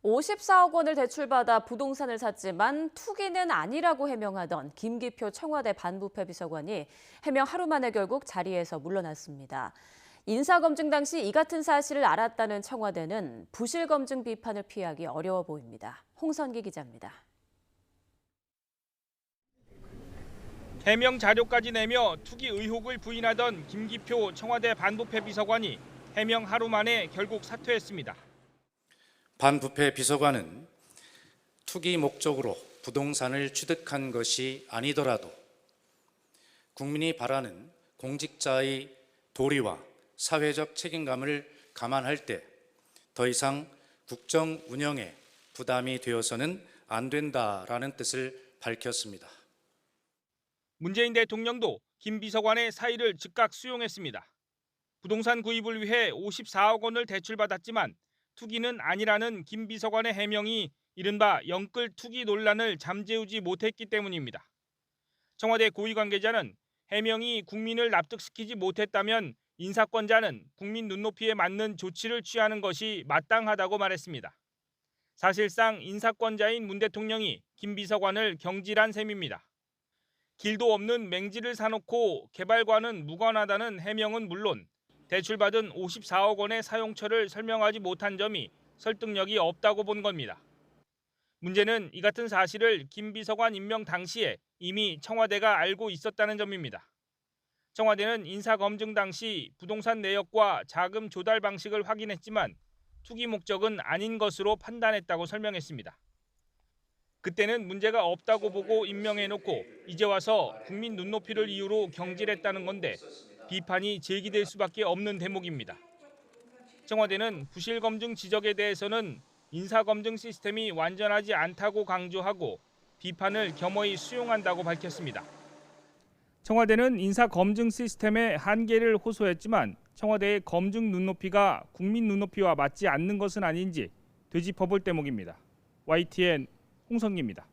54억 원을 대출받아 부동산을 샀지만 투기는 아니라고 해명하던 김기표 청와대 반부패 비서관이 해명 하루 만에 결국 자리에서 물러났습니다. 인사검증 당시 이 같은 사실을 알았다는 청와대는 부실검증 비판을 피하기 어려워 보입니다. 홍선기 기자입니다. 해명 자료까지 내며 투기 의혹을 부인하던 김기표 청와대 반부패 비서관이 해명 하루 만에 결국 사퇴했습니다. 반부패 비서관은 투기 목적으로 부동산을 취득한 것이 아니더라도 국민이 바라는 공직자의 도리와 사회적 책임감을 감안할 때 더 이상 국정 운영에 부담이 되어서는 안 된다라는 뜻을 밝혔습니다. 문재인 대통령도 김 비서관의 사의를 즉각 수용했습니다. 부동산 구입을 위해 54억 원을 대출받았지만 투기는 아니라는 김 비서관의 해명이 이른바 영끌 투기 논란을 잠재우지 못했기 때문입니다. 청와대 고위 관계자는 해명이 국민을 납득시키지 못했다면 인사권자는 국민 눈높이에 맞는 조치를 취하는 것이 마땅하다고 말했습니다. 사실상 인사권자인 문 대통령이 김 비서관을 경질한 셈입니다. 길도 없는 맹지를 사놓고 개발과는 무관하다는 해명은 물론 대출받은 54억 원의 사용처를 설명하지 못한 점이 설득력이 없다고 본 겁니다. 문제는 이 같은 사실을 김 비서관 임명 당시에 이미 청와대가 알고 있었다는 점입니다. 청와대는 인사검증 당시 부동산 내역과 자금 조달 방식을 확인했지만 투기 목적은 아닌 것으로 판단했다고 설명했습니다. 그때는 문제가 없다고 보고 임명해놓고 이제 와서 국민 눈높이를 이유로 경질했다는 건데 비판이 제기될 수밖에 없는 대목입니다. 청와대는 부실검증 지적에 대해서는 인사검증 시스템이 완전하지 않다고 강조하고 비판을 겸허히 수용한다고 밝혔습니다. 청와대는 인사검증 시스템의 한계를 호소했지만 청와대의 검증 눈높이가 국민 눈높이와 맞지 않는 것은 아닌지 되짚어볼 대목입니다. YTN 홍성기입니다.